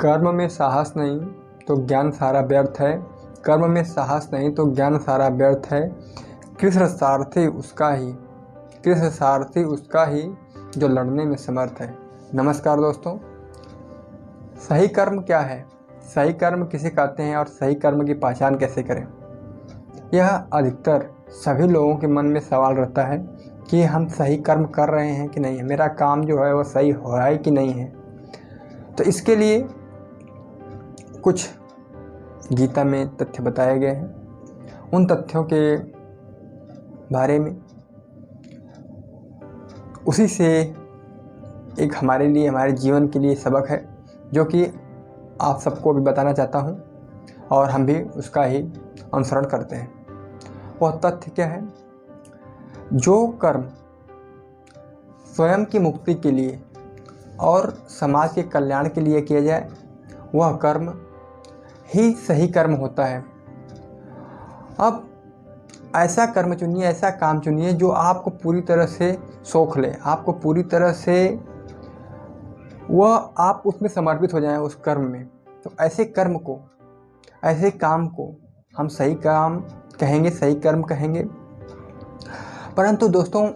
कर्म में साहस नहीं तो ज्ञान सारा व्यर्थ है। कर्म में साहस नहीं तो ज्ञान सारा व्यर्थ है। कृष्ण सारथी उसका ही जो लड़ने में समर्थ है। नमस्कार दोस्तों, सही कर्म क्या है, सही कर्म किसे कहते हैं और सही कर्म की पहचान कैसे करें, यह अधिकतर सभी लोगों के मन में सवाल रहता है कि हम सही कर्म कर रहे हैं कि नहीं, मेरा काम जो है वो सही हो रहा है कि नहीं है। तो इसके लिए कुछ गीता में तथ्य बताए गए हैं। उन तथ्यों के बारे में उसी से एक हमारे लिए, हमारे जीवन के लिए सबक है जो कि आप सबको भी बताना चाहता हूं और हम भी उसका ही अनुसरण करते हैं। वह तथ्य क्या है? जो कर्म स्वयं की मुक्ति के लिए और समाज के कल्याण के लिए किया जाए वह कर्म ही सही कर्म होता है। अब ऐसा कर्म चुनिए, ऐसा काम चुनिए जो आपको पूरी तरह से सोख ले, आपको पूरी तरह से वह आप उसमें समर्पित हो जाएं उस कर्म में। तो ऐसे कर्म को, ऐसे काम को हम सही काम कहेंगे, सही कर्म कहेंगे। परंतु दोस्तों,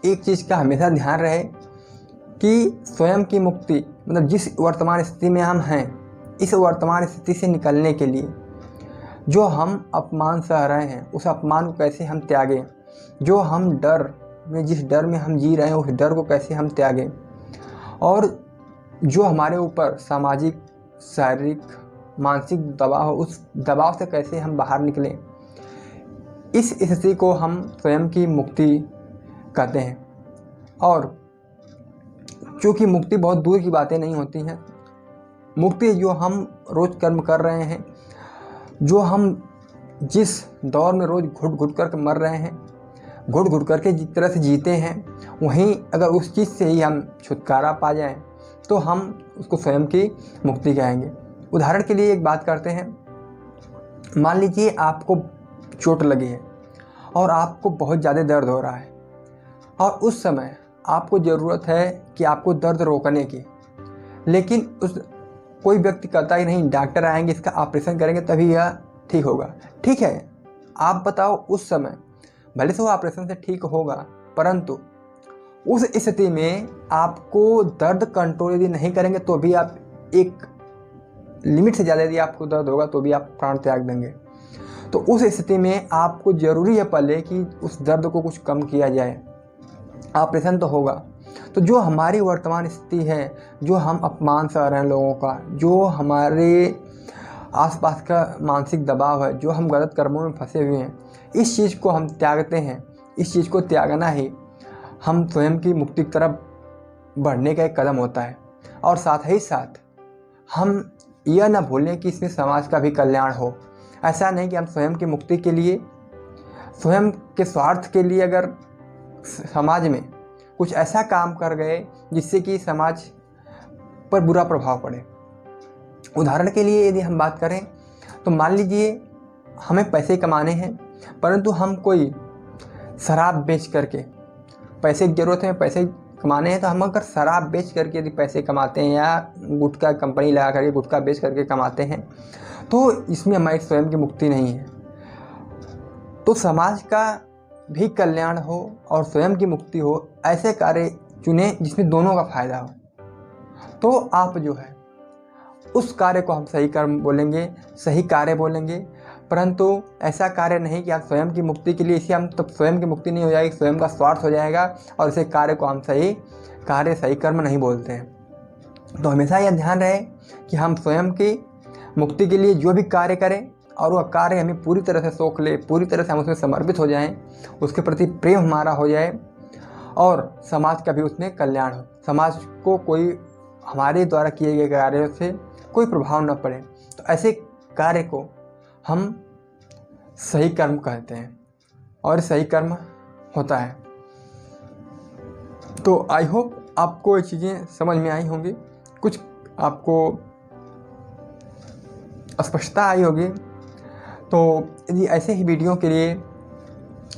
एक चीज़ का हमेशा ध्यान रहे कि स्वयं की मुक्ति, मतलब जिस वर्तमान स्थिति में हम हैं, इस वर्तमान स्थिति से निकलने के लिए जो हम अपमान सह रहे हैं उस अपमान को कैसे हम त्यागें, जो हम डर में, जिस डर में हम जी रहे हैं उस डर को कैसे हम त्यागें, और जो हमारे ऊपर सामाजिक, शारीरिक, मानसिक दबाव, उस दबाव से कैसे हम बाहर निकलें, इस स्थिति को हम स्वयं की मुक्ति कहते हैं। और चूँकि मुक्ति बहुत दूर की बातें नहीं होती हैं, मुक्ति जो हम रोज़ कर्म कर रहे हैं, जो हम जिस दौर में रोज़ घुट घुट कर मर रहे हैं, घुट घुट करके जिस तरह से जीते हैं, वहीं अगर उस चीज़ से ही हम छुटकारा पा जाएं तो हम उसको स्वयं की मुक्ति कहेंगे। उदाहरण के लिए एक बात करते हैं। मान लीजिए आपको चोट लगी है और आपको बहुत ज़्यादा दर्द हो रहा है और उस समय आपको ज़रूरत है कि आपको दर्द रोकने की, लेकिन उस कोई व्यक्ति कहता ही नहीं, डॉक्टर आएंगे, इसका ऑपरेशन करेंगे तभी यह ठीक होगा। ठीक है, आप बताओ, उस समय भले से वो ऑपरेशन से ठीक होगा, परंतु उस स्थिति में आपको दर्द कंट्रोल यदि नहीं करेंगे तो भी आप, एक लिमिट से ज़्यादा यदि आपको दर्द होगा तो भी आप प्राण त्याग देंगे। तो उस स्थिति में आपको ज़रूरी है पहले कि उस दर्द को कुछ कम किया जाए। ऑपरेशन तो होगा। तो जो हमारी वर्तमान स्थिति है, जो हम अपमान सह रहे हैं लोगों का, जो हमारे आसपास का मानसिक दबाव है, जो हम गलत कर्मों में फंसे हुए हैं, इस चीज़ को हम त्यागते हैं। इस चीज़ को त्यागना ही हम स्वयं की मुक्ति की तरफ बढ़ने का एक कदम होता है। और साथ ही साथ हम यह ना भूलें कि इसमें समाज का भी कल्याण हो। ऐसा नहीं कि हम स्वयं की मुक्ति के लिए, स्वयं के स्वार्थ के लिए अगर समाज में कुछ ऐसा काम कर गए जिससे कि समाज पर बुरा प्रभाव पड़े। उदाहरण के लिए यदि हम बात करें तो मान लीजिए हमें पैसे कमाने हैं, परंतु हम कोई शराब बेच करके, पैसे की ज़रूरत है, पैसे कमाने हैं, तो हम अगर शराब बेच करके यदि पैसे कमाते हैं या गुटखा कंपनी लगा करके गुटखा बेच करके कमाते हैं, तो इसमें हमारी स्वयं की मुक्ति नहीं है। तो समाज का भी कल्याण हो और स्वयं की मुक्ति हो, ऐसे कार्य चुने जिसमें दोनों का फायदा हो। तो आप जो है उस कार्य को हम सही कर्म बोलेंगे, सही कार्य बोलेंगे। परंतु ऐसा कार्य नहीं कि आप स्वयं की मुक्ति के लिए, इसे हम तब स्वयं की मुक्ति नहीं हो जाएगी, स्वयं का स्वार्थ हो जाएगा और इसे कार्य को हम सही कार्य, सही कर्म नहीं बोलते हैं। तो हमेशा यह ध्यान रहे कि हम स्वयं की मुक्ति के लिए जो भी कार्य करें और वह कार्य हमें पूरी तरह से सोख ले, पूरी तरह से हम उसमें समर्पित हो जाएं, उसके प्रति प्रेम हमारा हो जाए और समाज का भी उसमें कल्याण हो। समाज को कोई हमारे द्वारा किए गए कार्यों से कोई प्रभाव न पड़े। तो ऐसे कार्य को हम सही कर्म कहते हैं और सही कर्म होता है। तो आई होप आपको ये चीज़ें समझ में आई होंगी, कुछ आपको स्पष्टता आई होगी। तो यदि ऐसे ही वीडियो के लिए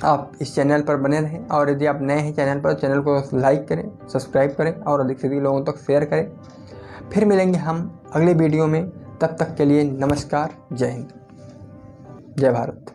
आप इस चैनल पर बने रहें और यदि आप नए हैं चैनल पर, चैनल को लाइक करें, सब्सक्राइब करें और अधिक से अधिक लोगों तक शेयर करें। फिर मिलेंगे हम अगले वीडियो में। तब तक के लिए नमस्कार, जय हिंद, जय भारत।